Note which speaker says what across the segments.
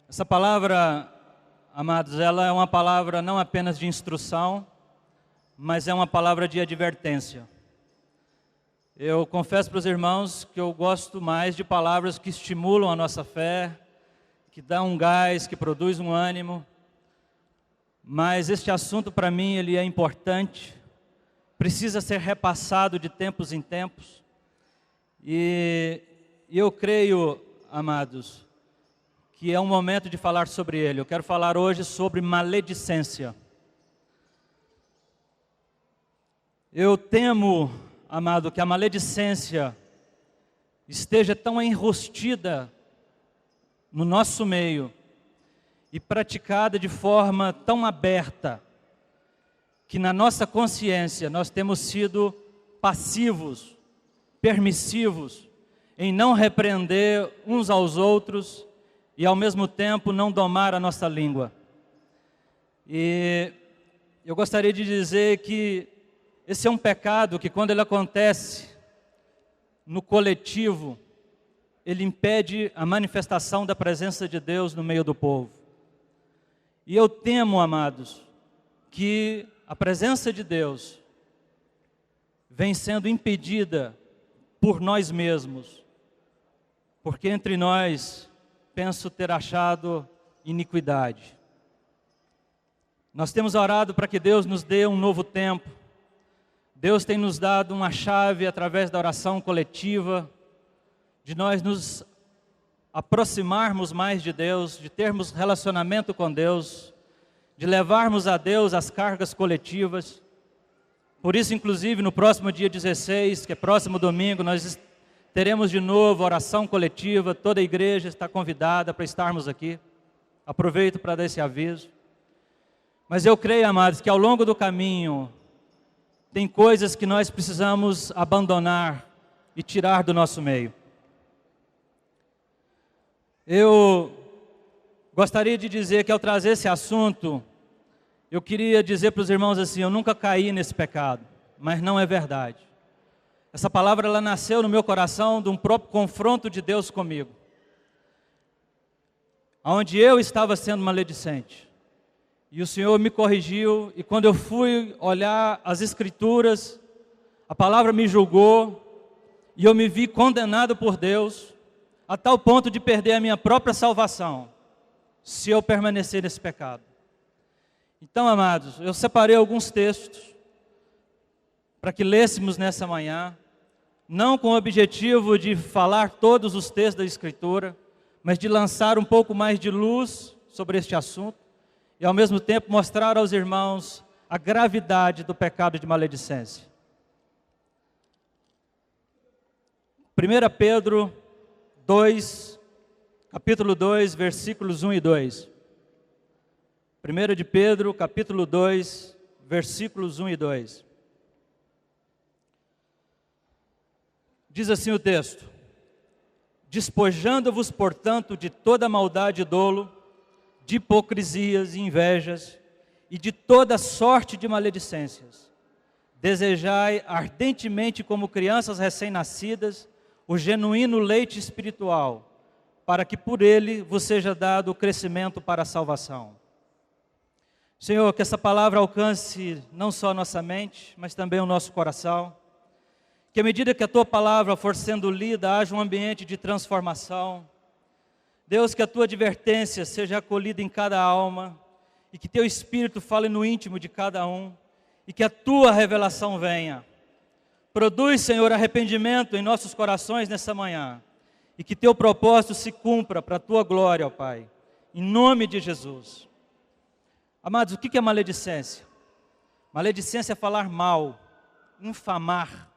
Speaker 1: Essa palavra, amados, ela é uma palavra não apenas de instrução, mas é uma palavra de advertência. Eu confesso para os irmãos que eu gosto mais de palavras que estimulam a nossa fé, que dão um gás, que produz um ânimo. Mas este assunto para mim ele é importante, precisa ser repassado de tempos em tempos. E eu creio, amados, que é um momento de falar sobre ele. Eu quero falar hoje sobre maledicência. Eu temo, amado, que a maledicência esteja tão enrustida no nosso meio e praticada de forma tão aberta, que na nossa consciência nós temos sido passivos, permissivos, em não repreender uns aos outros e ao mesmo tempo não domar a nossa língua. E eu gostaria de dizer que esse é um pecado que, quando ele acontece no coletivo, ele impede a manifestação da presença de Deus no meio do povo. E eu temo, amados, que a presença de Deus vem sendo impedida por nós mesmos, porque entre nós penso ter achado iniquidade. Nós temos orado para que Deus nos dê um novo tempo. Deus tem nos dado uma chave através da oração coletiva, de nós nos aproximarmos mais de Deus, de termos relacionamento com Deus, de levarmos a Deus as cargas coletivas. Por isso, inclusive, no próximo dia 16, que é próximo domingo, nós teremos de novo oração coletiva. Toda a igreja está convidada para estarmos aqui. Aproveito para dar esse aviso. Mas eu creio, amados, que ao longo do caminho tem coisas que nós precisamos abandonar e tirar do nosso meio. Eu gostaria de dizer que, ao trazer esse assunto, eu queria dizer para os irmãos assim: eu nunca caí nesse pecado, mas não é verdade. Essa palavra ela nasceu no meu coração de um próprio confronto de Deus comigo, onde eu estava sendo maledicente. E o Senhor me corrigiu, e quando eu fui olhar as Escrituras, a palavra me julgou, e eu me vi condenado por Deus, a tal ponto de perder a minha própria salvação, se eu permanecer nesse pecado. Então, amados, eu separei alguns textos para que lêssemos nessa manhã, não com o objetivo de falar todos os textos da Escritura, mas de lançar um pouco mais de luz sobre este assunto, e ao mesmo tempo mostrar aos irmãos a gravidade do pecado de maledicência. 1 Pedro 2, capítulo 2, versículos 1 e 2. 1 de Pedro, capítulo 2, versículos 1 e 2. Diz assim o texto: despojando-vos, portanto, de toda maldade e dolo, de hipocrisias e invejas, e de toda sorte de maledicências. Desejai ardentemente, como crianças recém-nascidas, o genuíno leite espiritual, para que por ele vos seja dado o crescimento para a salvação. Senhor, que essa palavra alcance não só a nossa mente, mas também o nosso coração. Que à medida que a Tua palavra for sendo lida, haja um ambiente de transformação. Deus, que a Tua advertência seja acolhida em cada alma, e que Teu Espírito fale no íntimo de cada um, e que a Tua revelação venha. Produz, Senhor, arrependimento em nossos corações nessa manhã, e que Teu propósito se cumpra para a Tua glória, ó Pai, em nome de Jesus. Amados, o que é maledicência? Maledicência é falar mal, infamar,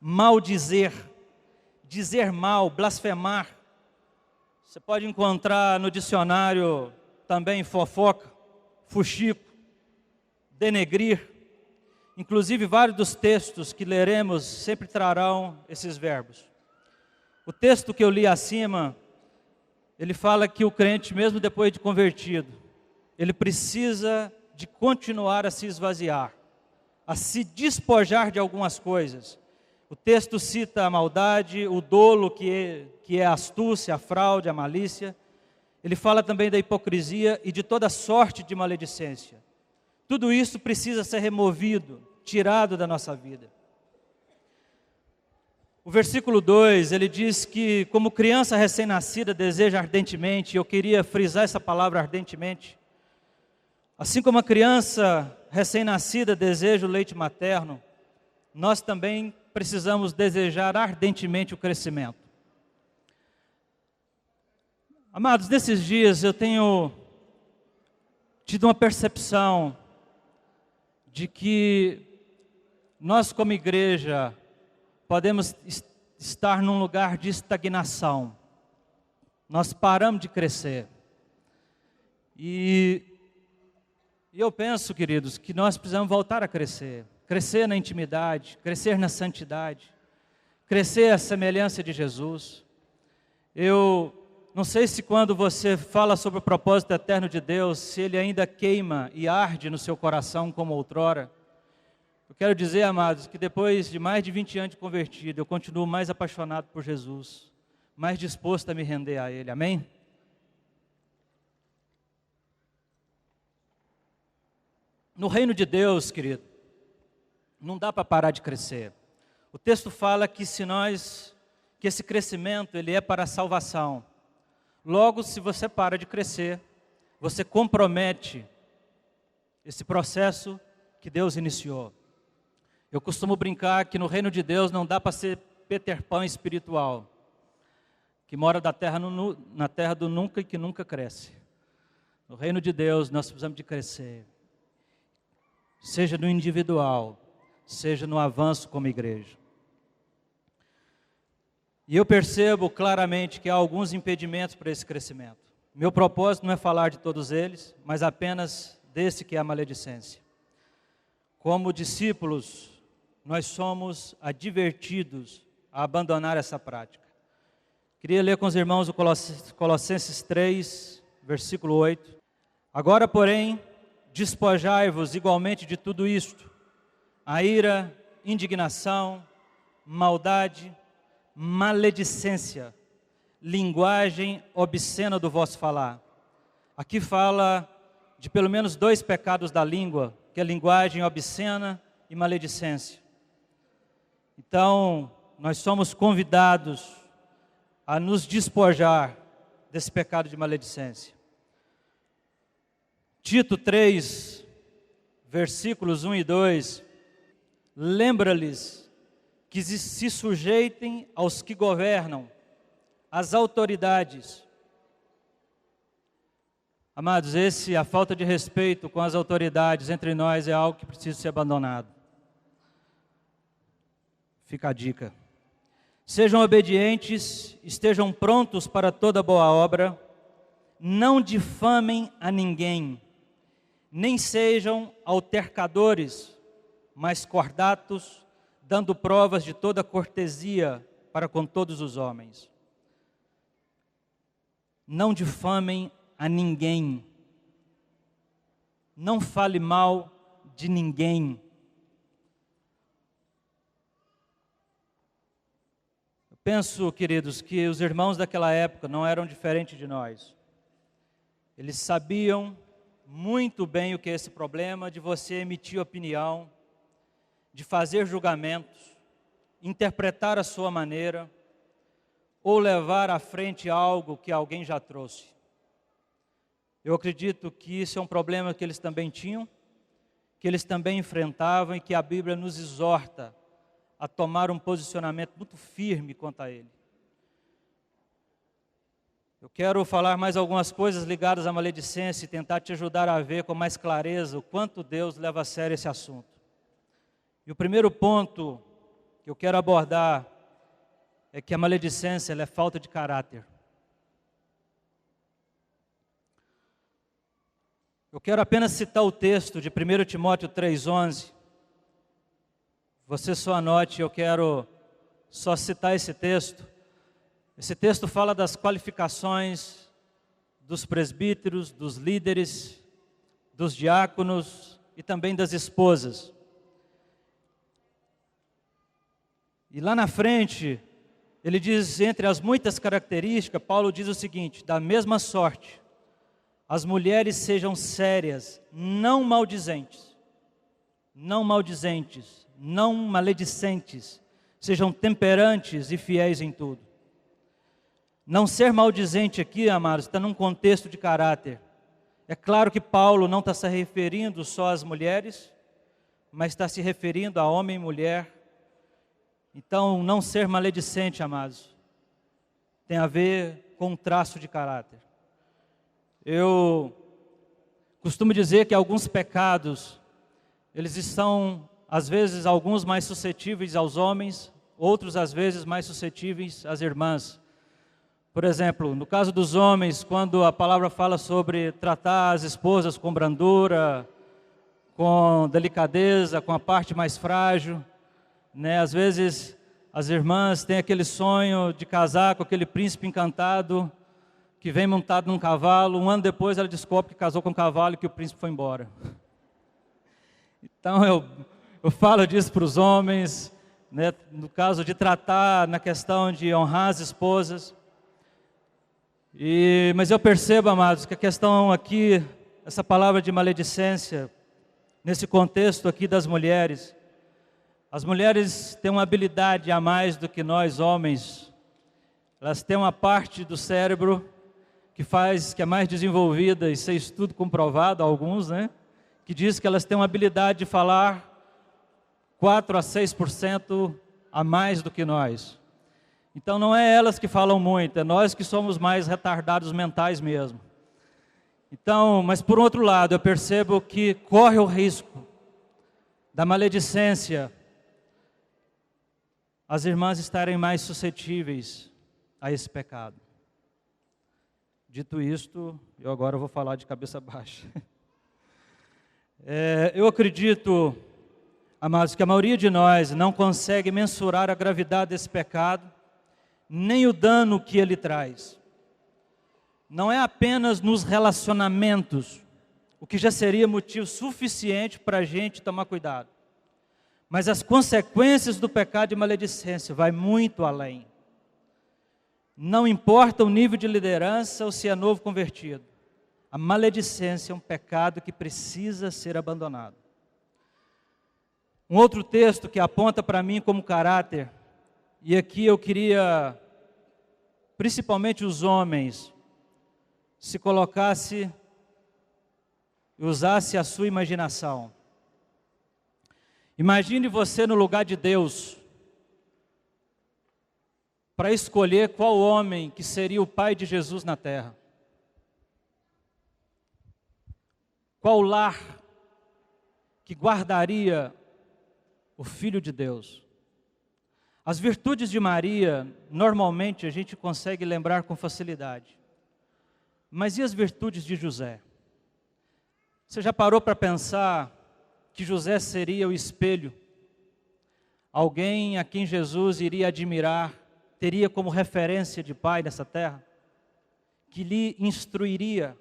Speaker 1: maldizer, dizer mal, blasfemar. Você pode encontrar no dicionário também fofoca, fuxico, denegrir. Inclusive, vários dos textos que leremos sempre trarão esses verbos. O texto que eu li acima, ele fala que o crente, mesmo depois de convertido, ele precisa de continuar a se esvaziar, a se despojar de algumas coisas. O texto cita a maldade, o dolo, que é a astúcia, a fraude, a malícia. ele fala também da hipocrisia e de toda sorte de maledicência. Tudo isso precisa ser removido, tirado da nossa vida. O versículo 2, ele diz que como criança recém-nascida deseja ardentemente, e eu queria frisar essa palavra ardentemente, assim como a criança recém-nascida deseja o leite materno, nós também precisamos desejar ardentemente o crescimento. Amados, nesses dias eu tenho tido uma percepção de que nós como igreja podemos estar num lugar de estagnação. Nós paramos de crescer. E eu penso, queridos, que nós precisamos voltar a crescer. Crescer na intimidade, crescer na santidade, crescer à semelhança de Jesus. Eu não sei se quando você fala sobre o propósito eterno de Deus, se ele ainda queima e arde no seu coração como outrora. Eu quero dizer, amados, que depois de mais de 20 anos de convertido, eu continuo mais apaixonado por Jesus, mais disposto a me render a Ele, amém? No reino de Deus, querido, não dá para parar de crescer. O texto fala que que esse crescimento, ele é para a salvação. Logo, se você para de crescer, você compromete esse processo que Deus iniciou. Eu costumo brincar que no reino de Deus não dá para ser Peter Pan espiritual, que mora na terra do nunca e que nunca cresce. No reino de Deus nós precisamos de crescer, seja no individual, seja no avanço como igreja. E eu percebo claramente que há alguns impedimentos para esse crescimento. Meu propósito não é falar de todos eles, mas apenas desse que é a maledicência. Como discípulos, nós somos advertidos a abandonar essa prática. Queria ler com os irmãos o Colossenses 3, versículo 8. Agora, porém, despojai-vos igualmente de tudo isto: a ira, indignação, maldade, maledicência, linguagem obscena do vosso falar. Aqui fala de pelo menos 2 pecados da língua, que é linguagem obscena e maledicência. Então, nós somos convidados a nos despojar desse pecado de maledicência. Tito 3, versículos 1 e 2, lembra-lhes que se sujeitem aos que governam, às autoridades. Amados, a falta de respeito com as autoridades entre nós é algo que precisa ser abandonado. Fica a dica. Sejam obedientes, estejam prontos para toda boa obra, não difamem a ninguém, nem sejam altercadores, mas cordatos, dando provas de toda cortesia para com todos os homens. Não difamem a ninguém. Não fale mal de ninguém. Eu penso, queridos, que os irmãos daquela época não eram diferentes de nós. Eles sabiam muito bem o que é esse problema de você emitir opinião, de fazer julgamentos, interpretar a sua maneira, ou levar à frente algo que alguém já trouxe. Eu acredito que isso é um problema que eles também tinham, que eles também enfrentavam e que a Bíblia nos exorta a tomar um posicionamento muito firme quanto a ele. Eu quero falar mais algumas coisas ligadas à maledicência e tentar te ajudar a ver com mais clareza o quanto Deus leva a sério esse assunto. E o primeiro ponto que eu quero abordar é que a maledicência ela é falta de caráter. Eu quero apenas citar o texto de 1 Timóteo 3,11. Você só anote, eu quero só citar esse texto. Esse texto fala das qualificações dos presbíteros, dos líderes, dos diáconos e também das esposas. E lá na frente, ele diz, entre as muitas características, Paulo diz o seguinte: da mesma sorte, as mulheres sejam sérias, não maldizentes, não maledicentes, sejam temperantes e fiéis em tudo. Não ser maldizente aqui, amados, está num contexto de caráter. É claro que Paulo não está se referindo só às mulheres, mas está se referindo a homem e mulher. Então, não ser maledicente, amados, tem a ver com um traço de caráter. Eu costumo dizer que alguns pecados, eles estão, às vezes, alguns mais suscetíveis aos homens, outros, às vezes, mais suscetíveis às irmãs. Por exemplo, no caso dos homens, quando a palavra fala sobre tratar as esposas com brandura, com delicadeza, com a parte mais frágil, né? Às vezes as irmãs têm aquele sonho de casar com aquele príncipe encantado que vem montado num cavalo. Um ano depois ela descobre que casou com um cavalo e que o príncipe foi embora. Então eu falo disso para os homens, né? No caso de tratar, na questão de honrar as esposas. Mas eu percebo, amados, que a questão aqui, essa palavra de maledicência, nesse contexto aqui das mulheres, as mulheres têm uma habilidade a mais do que nós homens. Elas têm uma parte do cérebro que é mais desenvolvida, isso é estudo comprovado, alguns, né? Que diz que elas têm uma habilidade de falar 4 a 6% a mais do que nós. Então não é elas que falam muito, é nós que somos mais retardados mentais mesmo. Então, mas por outro lado, eu percebo que corre o risco da maledicência as irmãs estarem mais suscetíveis a esse pecado. Dito isto, eu agora vou falar de cabeça baixa. Eu acredito, amados, que a maioria de nós não consegue mensurar a gravidade desse pecado, nem o dano que ele traz. Não é apenas nos relacionamentos, o que já seria motivo suficiente para a gente tomar cuidado. Mas as consequências do pecado de maledicência vai muito além. Não importa o nível de liderança ou se é novo convertido. A maledicência é um pecado que precisa ser abandonado. Um outro texto que aponta para mim como caráter, e aqui eu queria, principalmente os homens, se colocasse e usasse a sua imaginação. Imagine você no lugar de Deus, para escolher qual homem que seria o pai de Jesus na terra. Qual lar que guardaria o Filho de Deus? As virtudes de Maria, normalmente a gente consegue lembrar com facilidade. Mas e as virtudes de José? Você já parou para pensar que José seria o espelho? Alguém a quem Jesus iria admirar, teria como referência de pai nessa terra? Que lhe instruiria,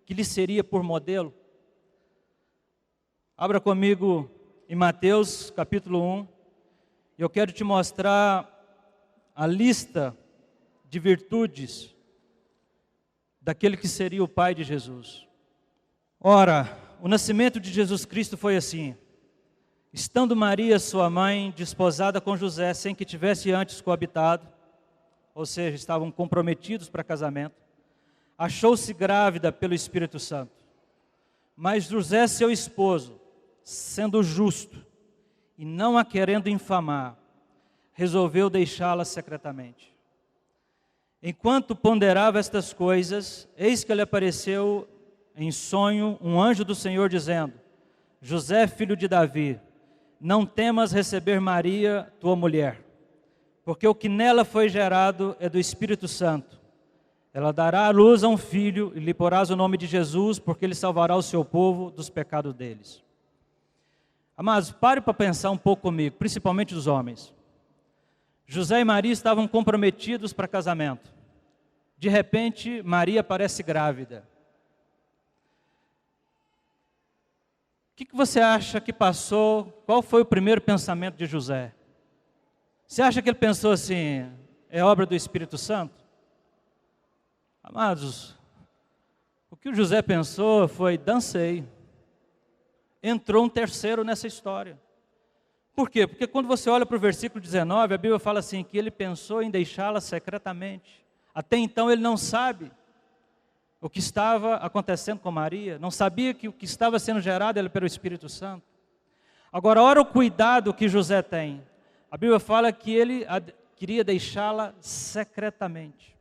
Speaker 1: que lhe seria por modelo? Abra comigo em Mateus capítulo 1. Eu quero te mostrar a lista de virtudes daquele que seria o pai de Jesus. Ora, o nascimento de Jesus Cristo foi assim: estando Maria, sua mãe, desposada com José, sem que tivesse antes coabitado, ou seja, estavam comprometidos para casamento, achou-se grávida pelo Espírito Santo. Mas José, seu esposo, sendo justo e não a querendo infamar, resolveu deixá-la secretamente. Enquanto ponderava estas coisas, eis que lhe apareceu em sonho um anjo do Senhor dizendo: José, filho de Davi, não temas receber Maria, tua mulher, porque o que nela foi gerado é do Espírito Santo. Ela dará à luz a um filho e lhe porás o nome de Jesus, porque ele salvará o seu povo dos pecados deles. Amados, pare para pensar um pouco comigo, principalmente os homens. José e Maria estavam comprometidos para casamento. De repente, Maria parece grávida. O que você acha que passou? Qual foi o primeiro pensamento de José? Você acha que ele pensou assim: é obra do Espírito Santo? Amados, o que o José pensou foi: dancei. Entrou um terceiro nessa história. Por quê? Porque quando você olha para o versículo 19, a Bíblia fala assim, que ele pensou em deixá-la secretamente. Até então ele não sabe o que estava acontecendo com Maria, não sabia que o que estava sendo gerado era pelo Espírito Santo. Agora, olha o cuidado que José tem. A Bíblia fala que ele queria deixá-la secretamente.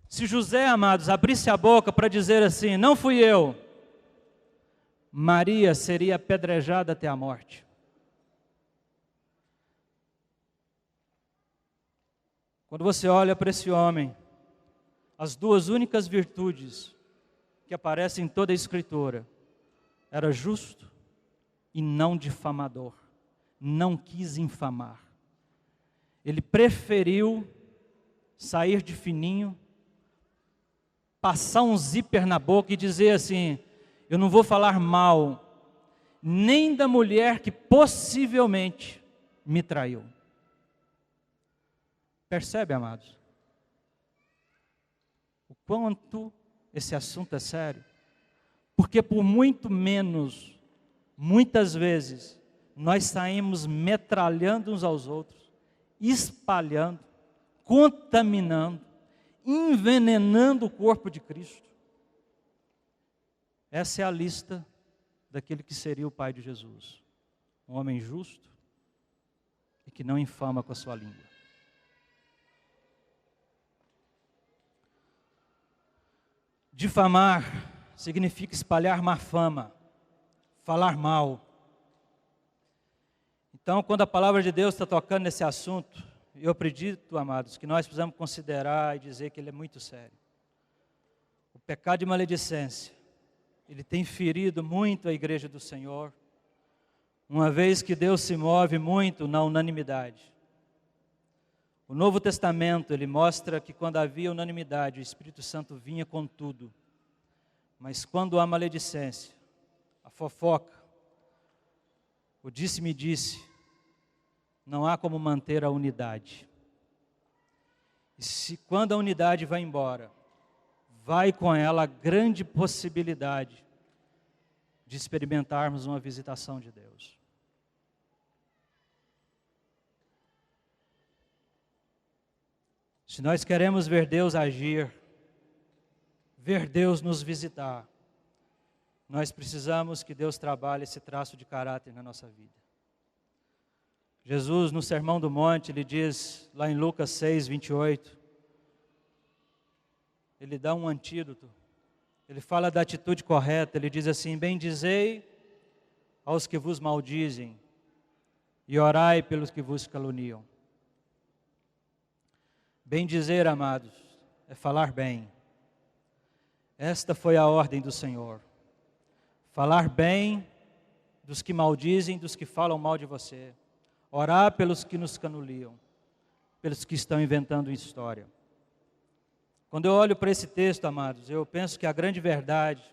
Speaker 1: Se José, amados, abrisse a boca para dizer assim: não fui eu, Maria seria apedrejada até a morte. Quando você olha para esse homem, as duas únicas virtudes que aparecem em toda a Escritura: era justo e não difamador, não quis infamar. Ele preferiu sair de fininho, passar um zíper na boca e dizer assim: eu não vou falar mal nem da mulher que possivelmente me traiu. Percebe, amados? O quanto esse assunto é sério? Porque por muito menos, muitas vezes, nós saímos metralhando uns aos outros, espalhando, contaminando, envenenando o corpo de Cristo. Essa é a lista daquele que seria o pai de Jesus. Um homem justo e que não infama com a sua língua. Difamar significa espalhar má fama, falar mal. Então, quando a palavra de Deus está tocando nesse assunto, eu acredito, amados, que nós precisamos considerar e dizer que ele é muito sério. O pecado de maledicência, ele tem ferido muito a igreja do Senhor, uma vez que Deus se move muito na unanimidade. O Novo Testamento, ele mostra que quando havia unanimidade, o Espírito Santo vinha com tudo. Mas quando há maledicência, a fofoca, o disse-me-disse, não há como manter a unidade. E se quando a unidade vai embora, vai com ela a grande possibilidade de experimentarmos uma visitação de Deus. Se nós queremos ver Deus agir, ver Deus nos visitar, nós precisamos que Deus trabalhe esse traço de caráter na nossa vida. Jesus, no Sermão do Monte, ele diz, lá em Lucas 6, 28, ele dá um antídoto, ele fala da atitude correta, ele diz assim: bendizei aos que vos maldizem e orai pelos que vos caluniam. Bendizer, amados, é falar bem. Esta foi a ordem do Senhor. Falar bem dos que maldizem, dos que falam mal de você. Orar pelos que nos canuliam, pelos que estão inventando história. Quando eu olho para esse texto, amados, eu penso que a grande verdade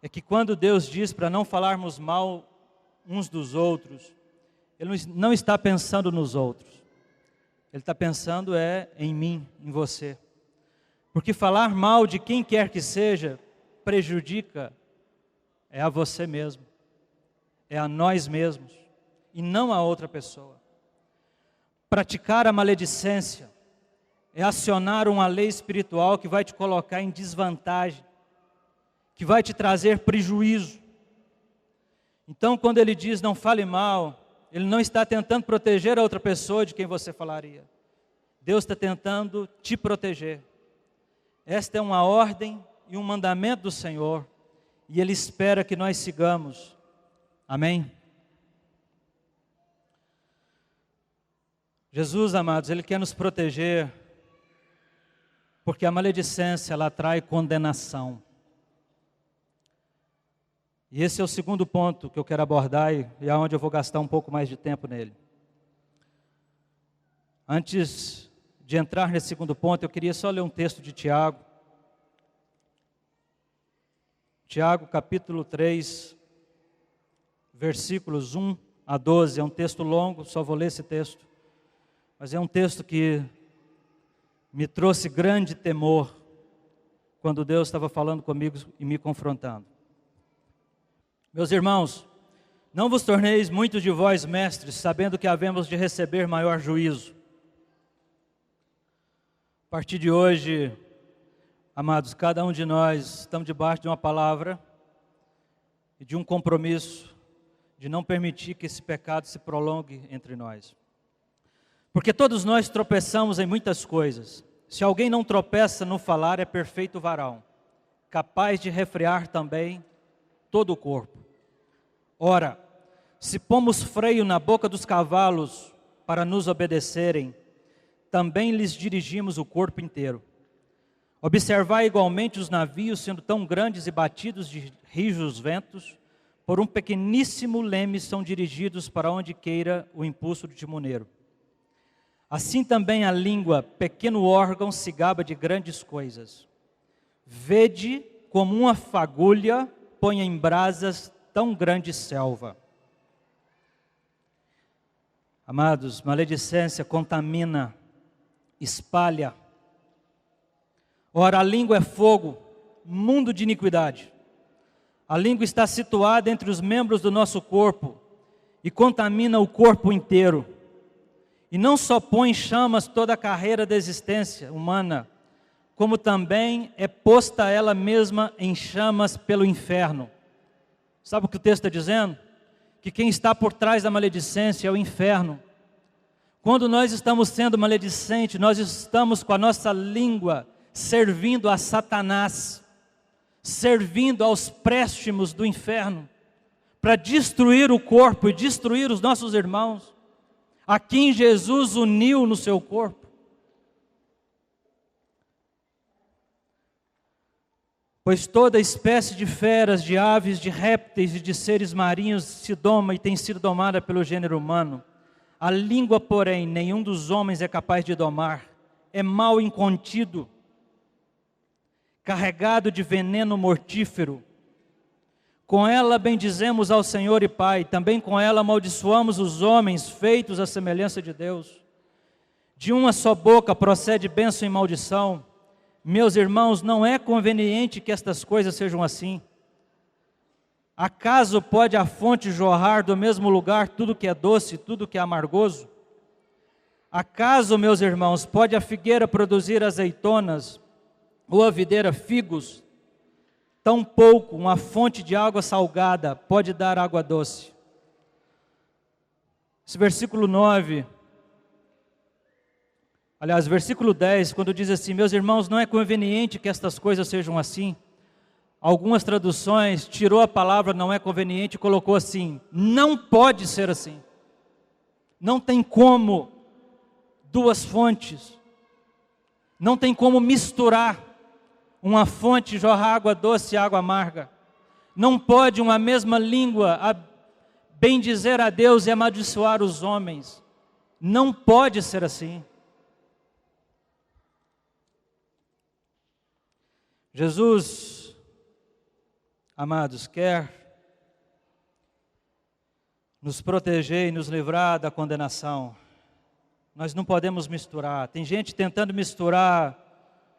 Speaker 1: é que quando Deus diz para não falarmos mal uns dos outros, Ele não está pensando nos outros. Ele está pensando em mim, em você. Porque falar mal de quem quer que seja, prejudica a você mesmo, é a nós mesmos, e não a outra pessoa. Praticar a maledicência é acionar uma lei espiritual que vai te colocar em desvantagem, que vai te trazer prejuízo. Então, quando ele diz não fale mal, ele não está tentando proteger a outra pessoa de quem você falaria. Deus está tentando te proteger. Esta é uma ordem e um mandamento do Senhor, e Ele espera que nós sigamos. Amém? Jesus, amados, Ele quer nos proteger, porque a maledicência, ela atrai condenação. E esse é o segundo ponto que eu quero abordar e é onde eu vou gastar um pouco mais de tempo nele. Antes de entrar nesse segundo ponto, eu queria só ler um texto de Tiago. Tiago, capítulo 3, versículos 1 a 12. É um texto longo, só vou ler esse texto. Mas é um texto que me trouxe grande temor quando Deus estava falando comigo e me confrontando. Meus irmãos, não vos torneis muitos de vós mestres, sabendo que havemos de receber maior juízo. A partir de hoje, amados, cada um de nós estamos debaixo de uma palavra e de um compromisso de não permitir que esse pecado se prolongue entre nós. Porque todos nós tropeçamos em muitas coisas. Se alguém não tropeça no falar, é perfeito varão, capaz de refrear também todo o corpo. Ora, se pomos freio na boca dos cavalos para nos obedecerem, também lhes dirigimos o corpo inteiro. Observai igualmente os navios, sendo tão grandes e batidos de rijos ventos, por um pequeníssimo leme são dirigidos para onde queira o impulso do timoneiro. Assim também a língua, pequeno órgão, se gaba de grandes coisas. Vede como uma fagulha põe em brasas tão grande selva. Amados, maledicência contamina, espalha. Ora, a língua é fogo, mundo de iniquidade. A língua está situada entre os membros do nosso corpo e contamina o corpo inteiro. E não só põe em chamas toda a carreira da existência humana, como também é posta ela mesma em chamas pelo inferno. Sabe o que o texto está dizendo? Que quem está por trás da maledicência é o inferno. Quando nós estamos sendo maledicentes, nós estamos com a nossa língua servindo a Satanás, servindo aos préstimos do inferno, para destruir o corpo e destruir os nossos irmãos, a quem Jesus uniu no seu corpo. Pois toda espécie de feras, de aves, de répteis e de seres marinhos se doma e tem sido domada pelo gênero humano. A língua, porém, nenhum dos homens é capaz de domar. É mal incontido, carregado de veneno mortífero. Com ela bendizemos ao Senhor e Pai, também com ela amaldiçoamos os homens feitos à semelhança de Deus. De uma só boca procede bênção e maldição. Meus irmãos, não é conveniente que estas coisas sejam assim. Acaso pode a fonte jorrar do mesmo lugar tudo que é doce e tudo que é amargoso? Acaso, meus irmãos, pode a figueira produzir azeitonas ou a videira figos? Tampouco uma fonte de água salgada pode dar água doce. Esse versículo 9, aliás, versículo 10, quando diz assim: meus irmãos, não é conveniente que estas coisas sejam assim. Algumas traduções tirou a palavra não é conveniente e colocou assim: não pode ser assim. Não tem como duas fontes, não tem como misturar uma fonte jorrar água doce e água amarga. Não pode uma mesma língua bendizer a Deus e amaldiçoar os homens. Não pode ser assim. Jesus, amados, quer nos proteger e nos livrar da condenação. Nós não podemos misturar. Tem gente tentando misturar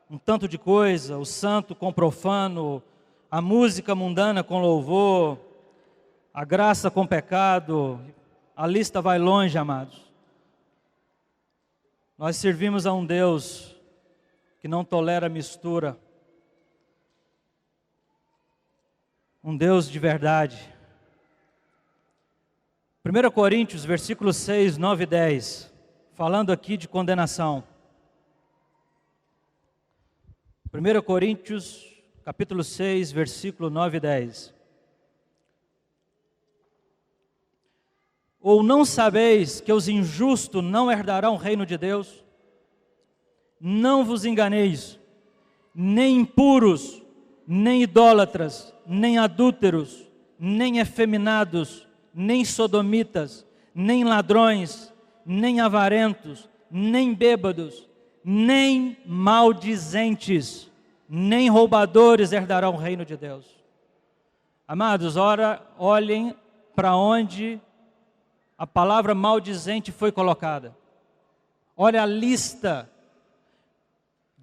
Speaker 1: um tanto de coisa, o santo com o profano, a música mundana com louvor, a graça com pecado. A lista vai longe, amados. Nós servimos a um Deus que não tolera mistura. Um Deus de verdade. 1 Coríntios, versículos 6, 9 e 10, falando aqui de condenação. 1 Coríntios, capítulo 6, versículo 9 e 10. Ou não sabeis que os injustos não herdarão o reino de Deus? Não vos enganeis, nem impuros, nem idólatras, nem adúlteros, nem efeminados, nem sodomitas, nem ladrões, nem avarentos, nem bêbados, nem maldizentes, nem roubadores herdarão o reino de Deus. Amados, ora, olhem para onde a palavra maldizente foi colocada. Olha a lista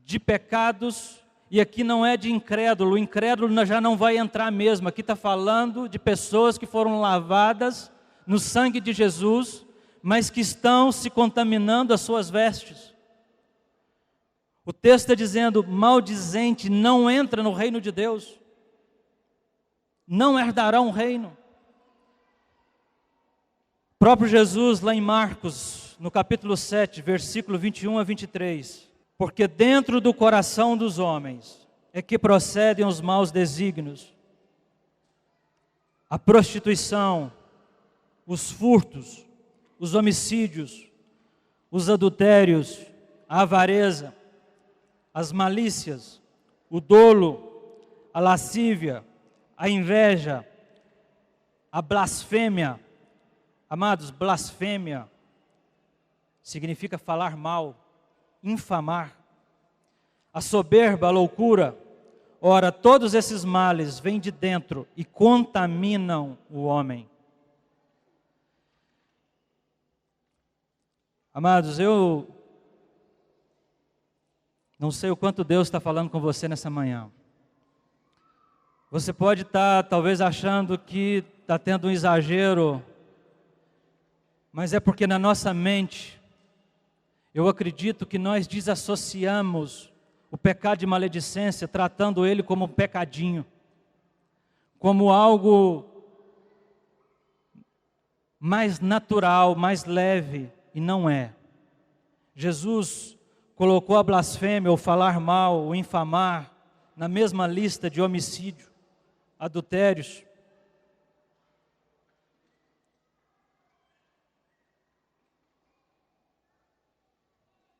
Speaker 1: de pecados, e aqui não é de incrédulo, o incrédulo já não vai entrar mesmo, aqui está falando de pessoas que foram lavadas no sangue de Jesus, mas que estão se contaminando as suas vestes. O texto está dizendo, maldizente não entra no reino de Deus, não herdará um reino. O próprio Jesus, lá em Marcos, no capítulo 7, versículo 21 a 23, porque dentro do coração dos homens é que procedem os maus desígnios, a prostituição, os furtos, os homicídios, os adultérios, a avareza, as malícias, o dolo, a lascívia, a inveja, a blasfêmia. Amados, blasfêmia significa falar mal, infamar. A soberba, a loucura. Ora, todos esses males vêm de dentro e contaminam o homem. Amados, eu não sei o quanto Deus está falando com você nessa manhã. Você pode estar talvez achando que está tendo um exagero, mas é porque na nossa mente, eu acredito que nós desassociamos o pecado de maledicência, tratando ele como um pecadinho, como algo mais natural, mais leve, e não é. Jesus colocou a blasfêmia, o falar mal, o infamar, na mesma lista de homicídio, adultérios.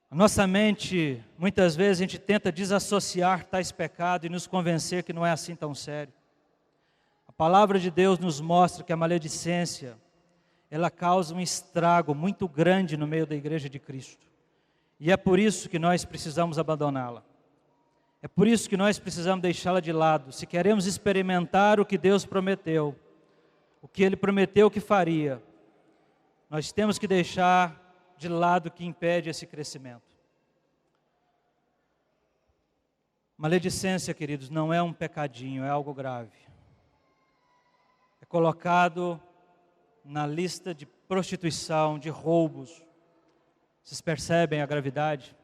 Speaker 1: A nossa mente, muitas vezes a gente tenta desassociar tais pecados e nos convencer que não é assim tão sério. A palavra de Deus nos mostra que a maledicência, ela causa um estrago muito grande no meio da igreja de Cristo. E é por isso que nós precisamos abandoná-la. É por isso que nós precisamos deixá-la de lado. Se queremos experimentar o que Deus prometeu, o que Ele prometeu que faria, nós temos que deixar de lado o que impede esse crescimento. Maledicência, queridos, não é um pecadinho, é algo grave. É colocado na lista de prostituição, de roubos. Vocês percebem a gravidade?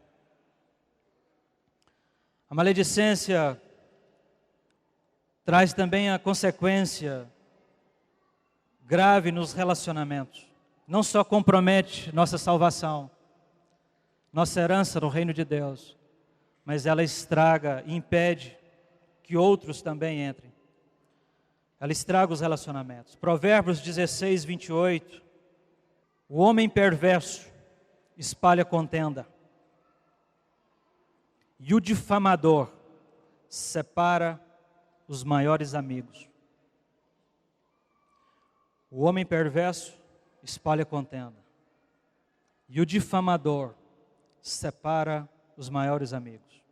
Speaker 1: A maledicência traz também a consequência grave nos relacionamentos. Não só compromete nossa salvação, nossa herança no reino de Deus, mas ela estraga e impede que outros também entrem. Ela estraga os relacionamentos. Provérbios 16, 28. O homem perverso espalha contenda, e o difamador separa os maiores amigos. O homem perverso espalha contenda, e o difamador separa os maiores amigos.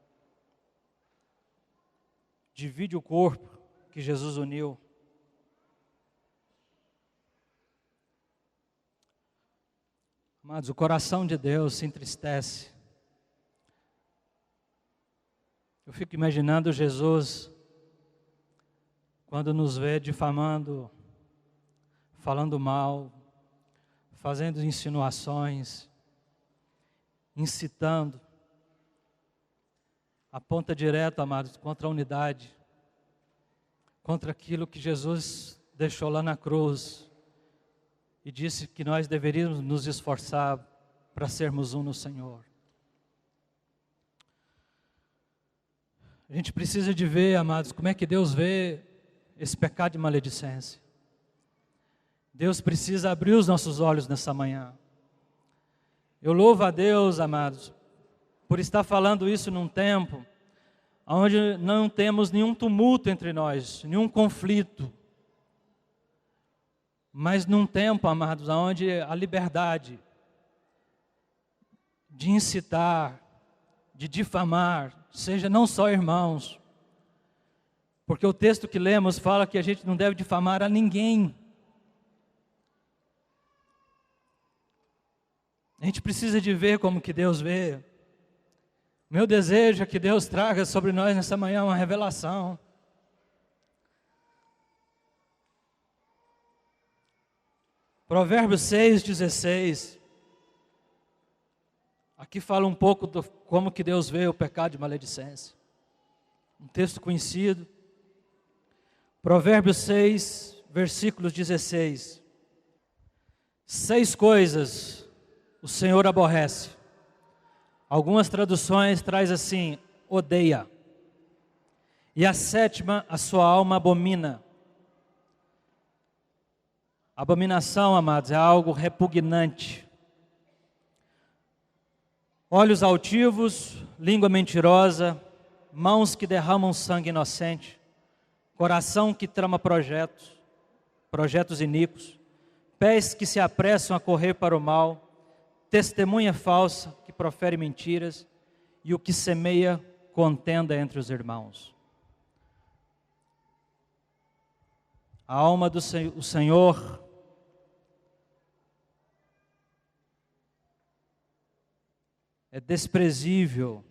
Speaker 1: Divide o corpo que Jesus uniu. Amados, o coração de Deus se entristece. Eu fico imaginando Jesus, quando nos vê difamando, falando mal, fazendo insinuações, incitando, aponta direto, amados, contra a unidade, contra aquilo que Jesus deixou lá na cruz e disse que nós deveríamos nos esforçar para sermos um no Senhor. A gente precisa de ver, amados, como é que Deus vê esse pecado de maledicência. Deus precisa abrir os nossos olhos nessa manhã. Eu louvo a Deus, amados, por estar falando isso num tempo onde não temos nenhum tumulto entre nós, nenhum conflito. Mas num tempo, amados, onde a liberdade de incitar, de difamar, seja não só irmãos, porque o texto que lemos fala que a gente não deve difamar a ninguém. A gente precisa de ver como que Deus vê. Meu desejo é que Deus traga sobre nós nessa manhã uma revelação. Provérbios 6,16. Aqui fala um pouco de como que Deus vê o pecado de maledicência. Um texto conhecido. Provérbios 6, versículos 16. 6 coisas o Senhor aborrece. Algumas traduções traz assim: odeia. E a 7ª, a sua alma abomina. Abominação, amados, é algo repugnante. Olhos altivos, língua mentirosa, mãos que derramam sangue inocente, coração que trama projetos iníquos, pés que se apressam a correr para o mal, testemunha falsa que profere mentiras e o que semeia contenda entre os irmãos. A alma do Senhor é desprezível,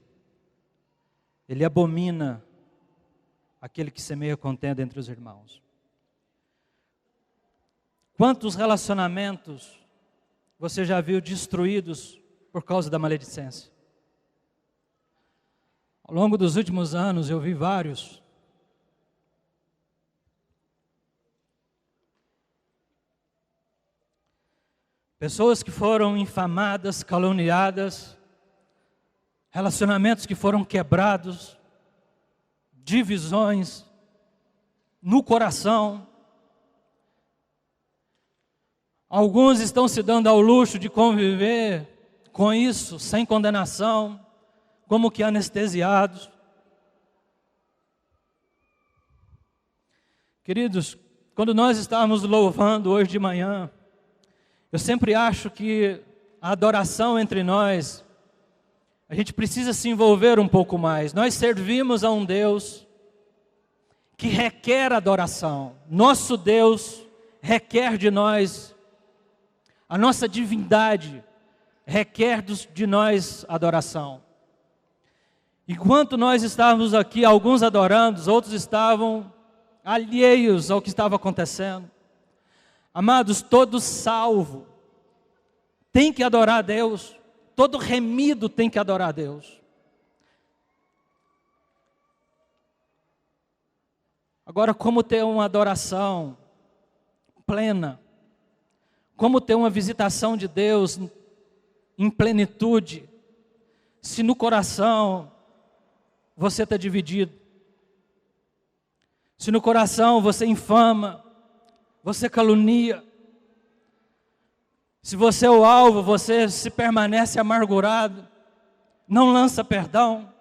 Speaker 1: ele abomina aquele que semeia contenda entre os irmãos. Quantos relacionamentos você já viu destruídos por causa da maledicência? Ao longo dos últimos anos eu vi vários. Pessoas que foram infamadas, caluniadas, relacionamentos que foram quebrados, divisões no coração. Alguns estão se dando ao luxo de conviver com isso, sem condenação, como que anestesiados. Queridos, quando nós estávamos louvando hoje de manhã, eu sempre acho que a adoração entre nós, a gente precisa se envolver um pouco mais. Nós servimos a um Deus que requer adoração. Nosso Deus requer de nós, a nossa divindade requer de nós adoração. Enquanto nós estávamos aqui, alguns adorando, outros estavam alheios ao que estava acontecendo. Amados, todo salvo tem que adorar a Deus. Todo remido tem que adorar a Deus. Agora, como ter uma adoração plena? Como ter uma visitação de Deus em plenitude, se no coração você está dividido? Se no coração você infama, você calunia, se você é o alvo, você se permanece amargurado, não lança perdão.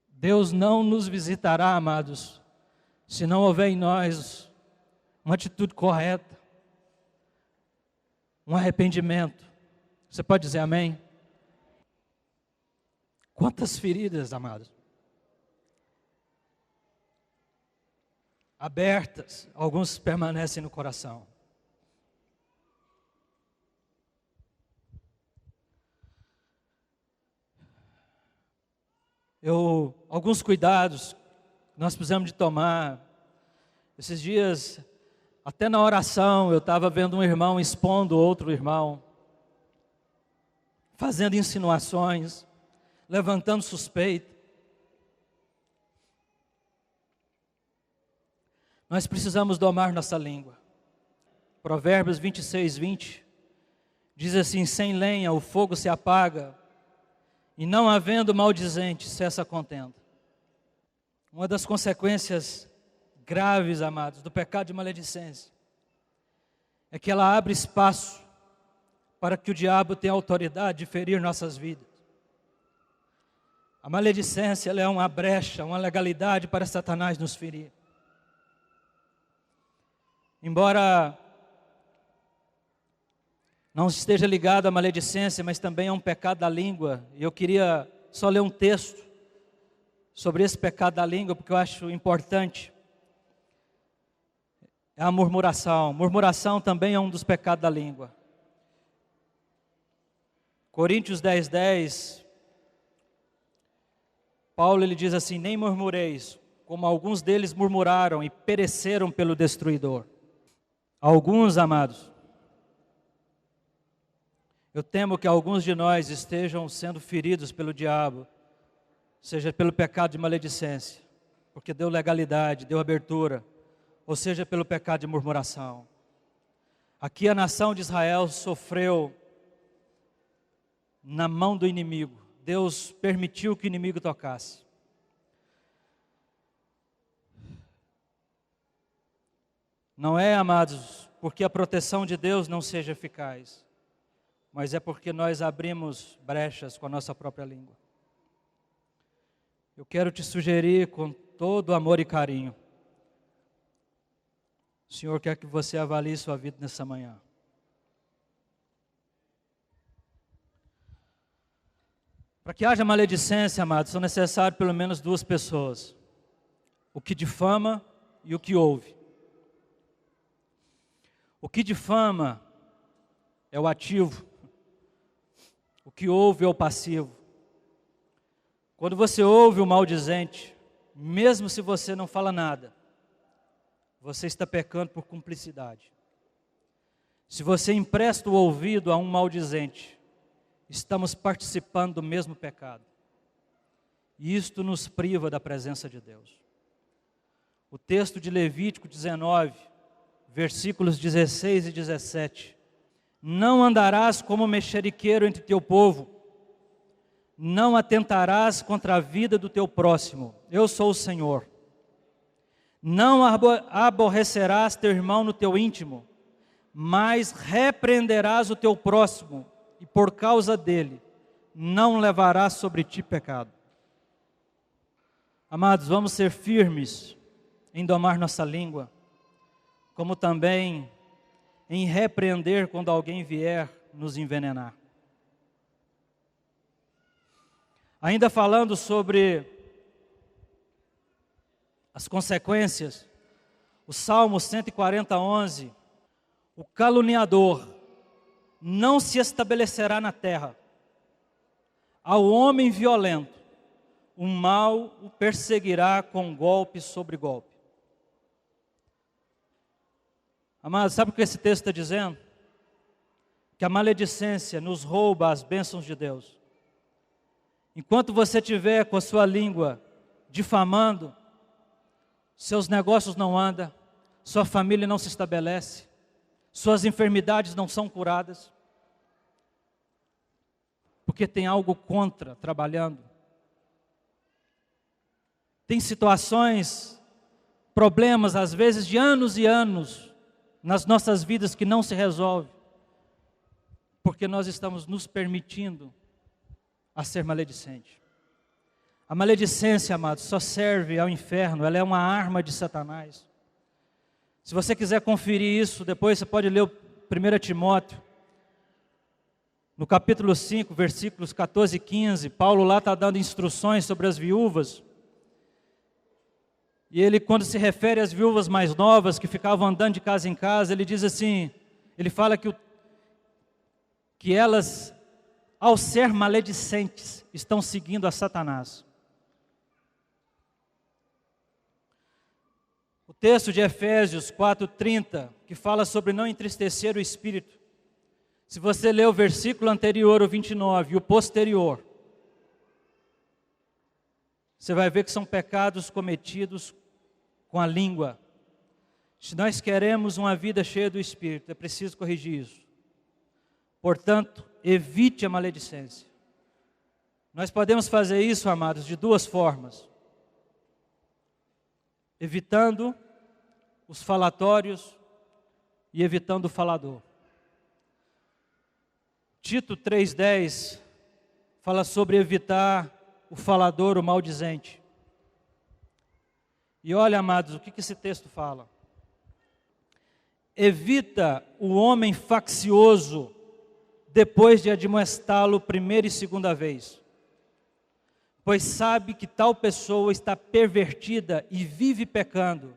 Speaker 1: Deus não nos visitará, amados, se não houver em nós uma atitude correta, um arrependimento. Você pode dizer amém? Quantas feridas, amados, abertas, alguns permanecem no coração. Alguns cuidados nós precisamos de tomar. Esses dias, até na oração, eu estava vendo um irmão expondo outro irmão, fazendo insinuações, levantando suspeita. Nós precisamos domar nossa língua. Provérbios 26, 20 diz assim: sem lenha o fogo se apaga, e não havendo maldizente cessa a contenda. Uma das consequências graves, amados, do pecado de maledicência é que ela abre espaço para que o diabo tenha autoridade de ferir nossas vidas. A maledicência, ela é uma brecha, uma legalidade para Satanás nos ferir. Embora não esteja ligado à maledicência, mas também é um pecado da língua. E eu queria só ler um texto sobre esse pecado da língua, porque eu acho importante. é a murmuração. Murmuração também é um dos pecados da língua. Coríntios 10:10, Paulo ele diz assim: nem murmureis, como alguns deles murmuraram e pereceram pelo destruidor. Alguns, amados, eu temo que alguns de nós estejam sendo feridos pelo diabo, seja pelo pecado de maledicência, porque deu legalidade, deu abertura, ou seja pelo pecado de murmuração. Aqui a nação de Israel sofreu na mão do inimigo. Deus permitiu que o inimigo tocasse. Não é, amados, porque a proteção de Deus não seja eficaz, mas é porque nós abrimos brechas com a nossa própria língua. Eu quero te sugerir com todo amor e carinho. O Senhor quer que você avalie sua vida nessa manhã. Para que haja maledicência, amados, são necessárias pelo menos duas pessoas: o que difama e o que ouve. O que difama é o ativo, o que ouve é o passivo. Quando você ouve o maldizente, mesmo se você não fala nada, você está pecando por cumplicidade. Se você empresta o ouvido a um maldizente, estamos participando do mesmo pecado. E isto nos priva da presença de Deus. O texto de Levítico 19, versículos 16 e 17. Não andarás como mexeriqueiro entre teu povo, não atentarás contra a vida do teu próximo, eu sou o Senhor. Não aborrecerás teu irmão no teu íntimo, mas repreenderás o teu próximo, e por causa dele, não levarás sobre ti pecado. Amados, vamos ser firmes em domar nossa língua, como também em repreender quando alguém vier nos envenenar. Ainda falando sobre as consequências, o Salmo 140:11, o caluniador não se estabelecerá na terra. Ao homem violento, o mal o perseguirá com golpe sobre golpe. Amados, sabe o que esse texto está dizendo? Que a maledicência nos rouba as bênçãos de Deus. Enquanto você estiver com a sua língua difamando, seus negócios não andam, sua família não se estabelece, suas enfermidades não são curadas, porque tem algo contra trabalhando. Tem situações, problemas, às vezes de anos e anos, nas nossas vidas que não se resolve, porque nós estamos nos permitindo a ser maledicente. A maledicência, amados, só serve ao inferno, ela é uma arma de Satanás. Se você quiser conferir isso, depois você pode ler o 1 Timóteo, no capítulo 5, versículos 14 e 15, Paulo lá está dando instruções sobre as viúvas, e ele, quando se refere às viúvas mais novas, que ficavam andando de casa em casa, ele diz assim, ele fala que elas, ao ser maledicentes, estão seguindo a Satanás. O texto de Efésios 4:30, que fala sobre não entristecer o Espírito. Se você ler o versículo anterior, o 29, e o posterior, você vai ver que são pecados cometidos com a língua. Se nós queremos uma vida cheia do Espírito, é preciso corrigir isso. Portanto, evite a maledicência. Nós podemos fazer isso, amados, de duas formas. Evitando os falatórios e evitando o falador. Tito 3:10 fala sobre evitar o falador, o maldizente. E olha, amados, o que esse texto fala? Evita o homem faccioso depois de admoestá-lo primeira e segunda vez, pois sabe que tal pessoa está pervertida e vive pecando,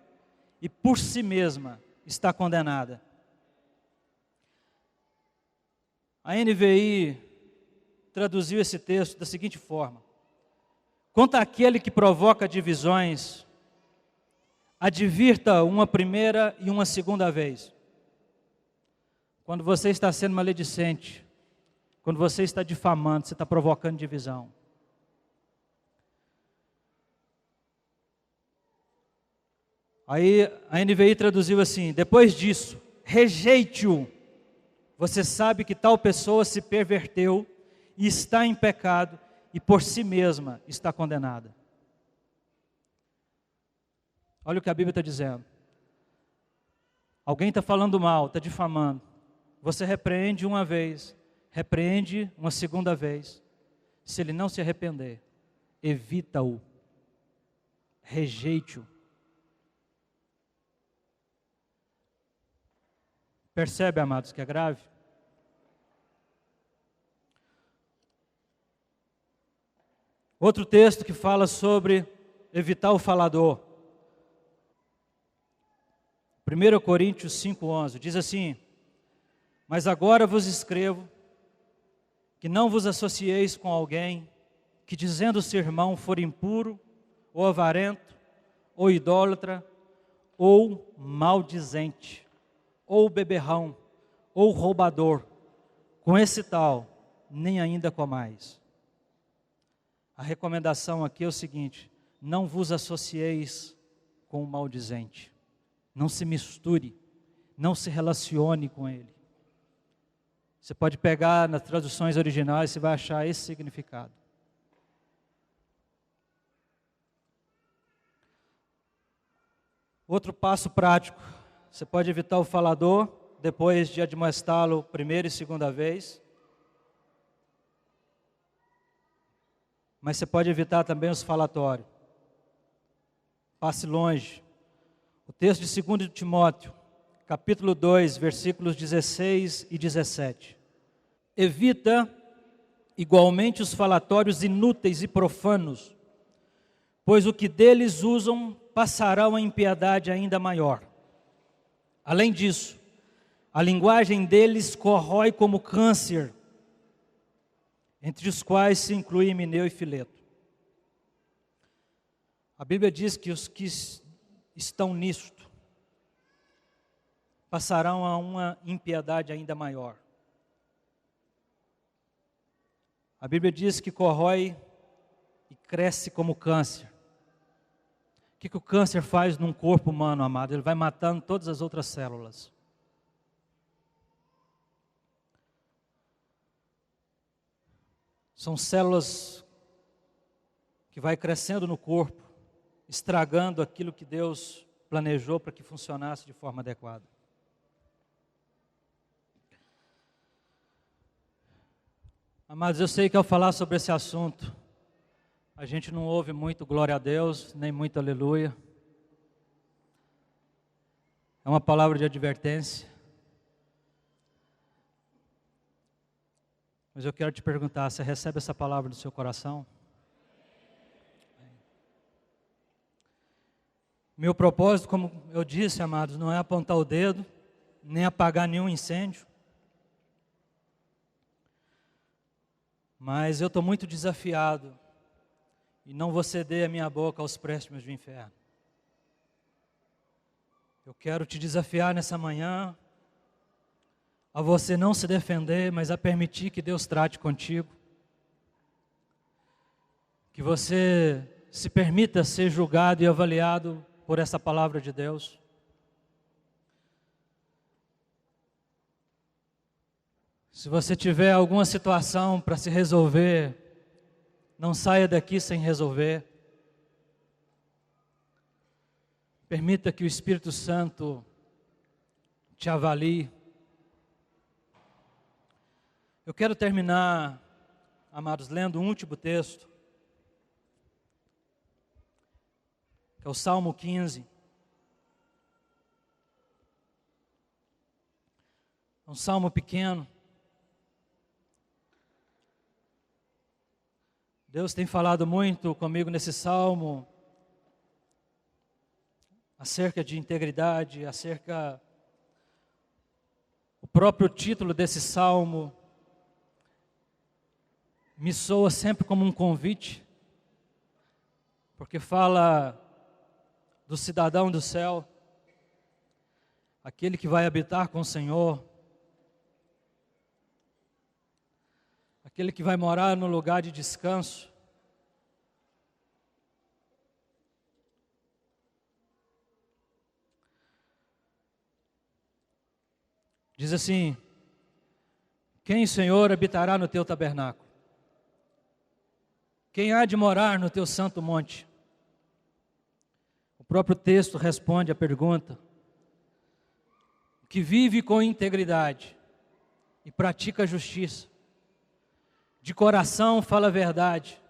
Speaker 1: e por si mesma está condenada. A NVI traduziu esse texto da seguinte forma: quanto àquele que provoca divisões, advirta uma primeira e uma segunda vez. Quando você está sendo maledicente, quando você está difamando, você está provocando divisão. Aí a NVI traduziu assim: depois disso, rejeite-o. Você sabe que tal pessoa se perverteu e está em pecado e por si mesma está condenada. Olha o que a Bíblia está dizendo. Alguém está falando mal, está difamando. Você repreende uma vez, repreende uma segunda vez. Se ele não se arrepender, evita-o, rejeite-o. Percebe, amados, que é grave? Outro texto que fala sobre evitar o falador. 1 Coríntios 5,11 diz assim: mas agora vos escrevo que não vos associeis com alguém que, dizendo ser irmão, for impuro, ou avarento, ou idólatra, ou maldizente, ou beberrão, ou roubador. Com esse tal, nem ainda comais. A recomendação aqui é o seguinte: não vos associeis com o maldizente. Não se misture, não se relacione com ele. Você pode pegar nas traduções originais, você vai achar esse significado. Outro passo prático: você pode evitar o falador depois de admoestá-lo primeira e segunda vez. Mas você pode evitar também os falatórios. Passe longe. O texto de 2 Timóteo, capítulo 2, versículos 16 e 17. Evita igualmente os falatórios inúteis e profanos, pois o que deles usam passará uma impiedade ainda maior. Além disso, a linguagem deles corrói como câncer, entre os quais se inclui Himeneu e Fileto. A Bíblia diz que os que estão nisto passarão a uma impiedade ainda maior. A Bíblia diz que corrói e cresce como câncer. O que o câncer faz num corpo humano, amado? Ele vai matando todas as outras células. São células que vai crescendo no corpo, estragando aquilo que Deus planejou para que funcionasse de forma adequada. Amados, eu sei que ao falar sobre esse assunto, a gente não ouve muito glória a Deus, nem muito aleluia. É uma palavra de advertência. Mas eu quero te perguntar, você recebe essa palavra no seu coração? Meu propósito, como eu disse, amados, não é apontar o dedo, nem apagar nenhum incêndio. Mas eu estou muito desafiado e não vou ceder a minha boca aos préstimos do inferno. Eu quero te desafiar nessa manhã a você não se defender, mas a permitir que Deus trate contigo. Que você se permita ser julgado e avaliado por essa palavra de Deus. Se você tiver alguma situação para se resolver, não saia daqui sem resolver. Permita que o Espírito Santo te avalie. Eu quero terminar, amados, lendo um último texto, que é o Salmo 15. É um salmo pequeno. Deus tem falado muito comigo nesse salmo acerca de integridade, acerca próprio título desse salmo me soa sempre como um convite, porque fala do cidadão do céu, aquele que vai habitar com o Senhor, aquele que vai morar no lugar de descanso. Diz assim: quem, Senhor, habitará no teu tabernáculo? Quem há de morar no teu santo monte? O próprio texto responde à pergunta: que vive com integridade e pratica a justiça, de coração fala a verdade,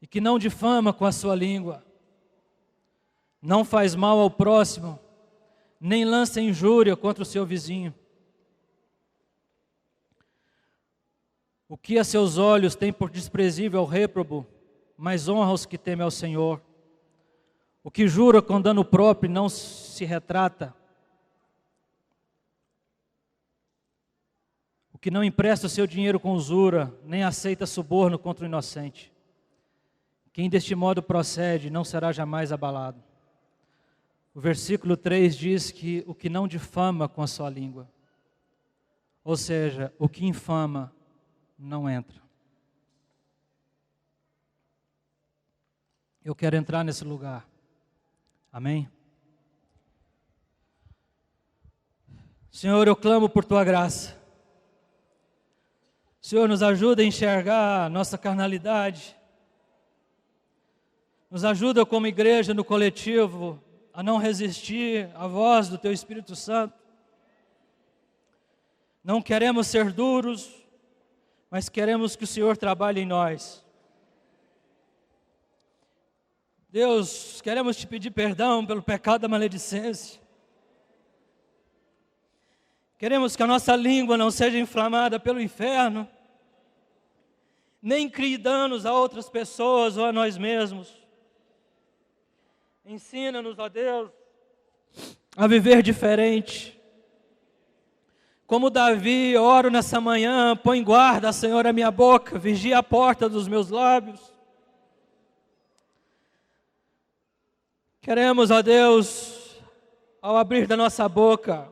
Speaker 1: e que não difama com a sua língua, não faz mal ao próximo, nem lança injúria contra o seu vizinho. O que a seus olhos tem por desprezível ao réprobo, mas honra os que temem ao Senhor. O que jura com dano próprio não se retrata. O que não empresta o seu dinheiro com usura, nem aceita suborno contra o inocente. Quem deste modo procede não será jamais abalado. O versículo 3 diz que o que não difama com a sua língua, ou seja, o que infama não entra. Eu quero entrar nesse lugar. Amém? Senhor, eu clamo por Tua graça. Senhor, nos ajuda a enxergar a nossa carnalidade. Nos ajuda como igreja no coletivo a não resistir à voz do Teu Espírito Santo. Não queremos ser duros, mas queremos que o Senhor trabalhe em nós. Deus, queremos Te pedir perdão pelo pecado da maledicência. Queremos que a nossa língua não seja inflamada pelo inferno, nem crie danos a outras pessoas ou a nós mesmos. Ensina-nos, ó Deus, a viver diferente. Como Davi, oro nessa manhã, põe guarda, Senhor, a minha boca, vigia a porta dos meus lábios. Queremos, ó Deus, ao abrir da nossa boca,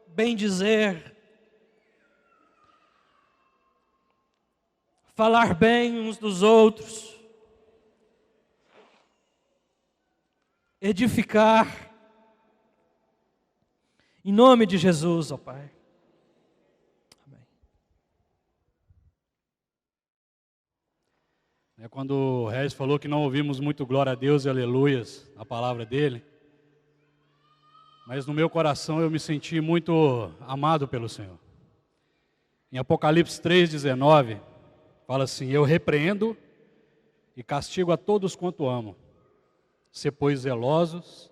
Speaker 1: bem dizer, falar bem uns dos outros, edificar, em nome de Jesus, ó Pai. Amém.
Speaker 2: Quando o Regis falou que não ouvimos muito glória a Deus e aleluias na palavra dele, mas no meu coração eu me senti muito amado pelo Senhor. Em Apocalipse 3,19, fala assim: eu repreendo e castigo a todos quanto amo. Sê, pois, zelosos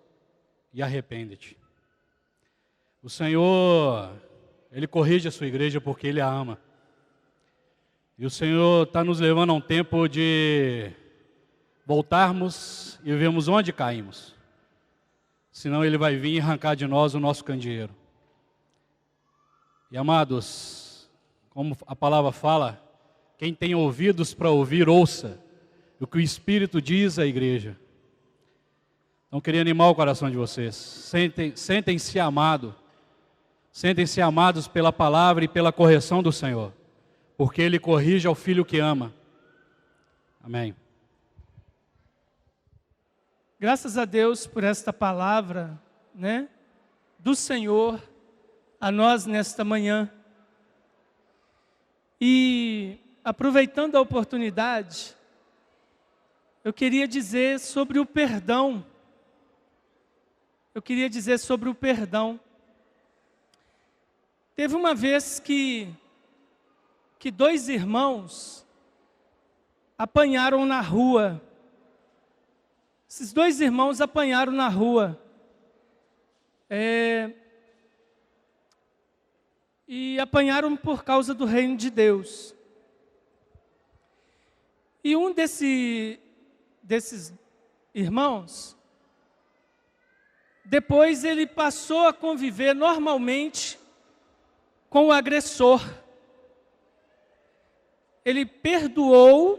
Speaker 2: e arrepende-te. O Senhor, Ele corrige a sua igreja porque Ele a ama. E o Senhor está nos levando a um tempo de voltarmos e vermos onde caímos. Senão Ele vai vir e arrancar de nós o nosso candeeiro. E amados, como a palavra fala, quem tem ouvidos para ouvir, ouça o que o Espírito diz à igreja. Então, queria animar o coração de vocês. Sentem-se amados. Sentem-se amados pela palavra e pela correção do Senhor. Porque Ele corrige ao filho que ama. Amém.
Speaker 3: Graças a Deus por esta palavra, né, do Senhor a nós nesta manhã. E aproveitando a oportunidade, eu queria dizer sobre o perdão. Teve uma vez que dois irmãos apanharam na rua. Esses dois irmãos apanharam na rua. E apanharam por causa do reino de Deus. E um desses irmãos, depois ele passou a conviver normalmente com o agressor. Ele perdoou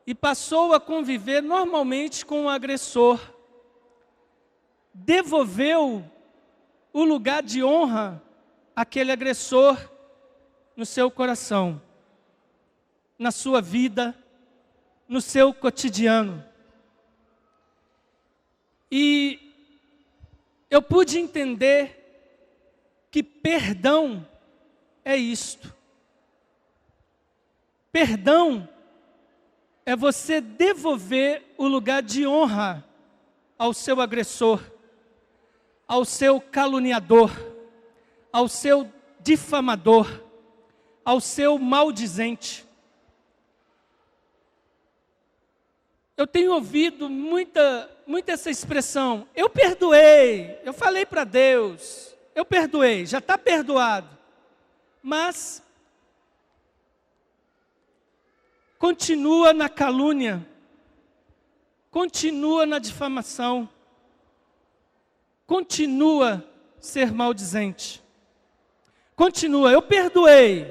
Speaker 3: e passou a conviver normalmente com o agressor. Devolveu o lugar de honra àquele agressor no seu coração, na sua vida, no seu cotidiano. E eu pude entender que perdão é isto. Perdão é você devolver o lugar de honra ao seu agressor, ao seu caluniador, ao seu difamador, ao seu maldizente. Eu tenho ouvido muito essa expressão, eu perdoei, eu falei para Deus, eu perdoei, já está perdoado. Mas continua na calúnia, continua na difamação, continua a ser maldizente. Continua, eu perdoei,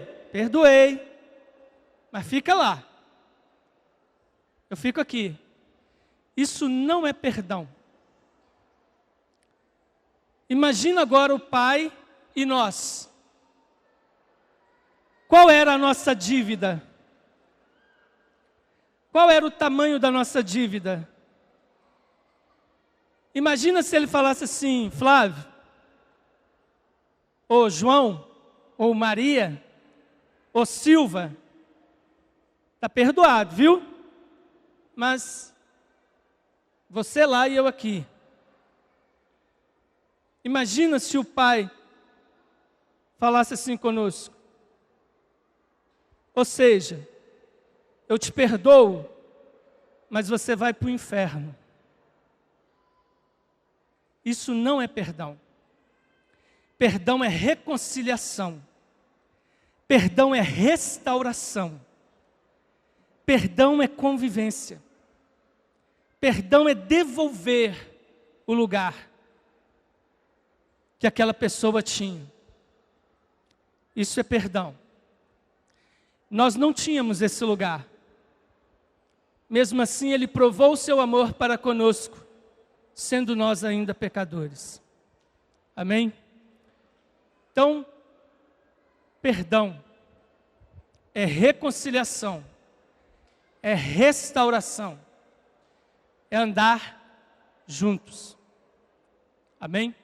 Speaker 3: mas fica lá. Eu fico aqui. Isso não é perdão. Imagina agora o pai e nós. Qual era a nossa dívida? Qual era o tamanho da nossa dívida? Imagina se ele falasse assim, Flávio, ou João, ou Maria, ou Silva, está perdoado, viu? Mas você lá e eu aqui. Imagina se o pai falasse assim conosco. Ou seja, eu te perdoo, mas você vai para o inferno. Isso não é perdão. Perdão é reconciliação. Perdão é restauração. Perdão é convivência. Perdão é devolver o lugar que aquela pessoa tinha. Isso é perdão. Nós não tínhamos esse lugar. Mesmo assim, Ele provou o seu amor para conosco, sendo nós ainda pecadores. Amém? Então, perdão é reconciliação, é restauração, é andar juntos. Amém?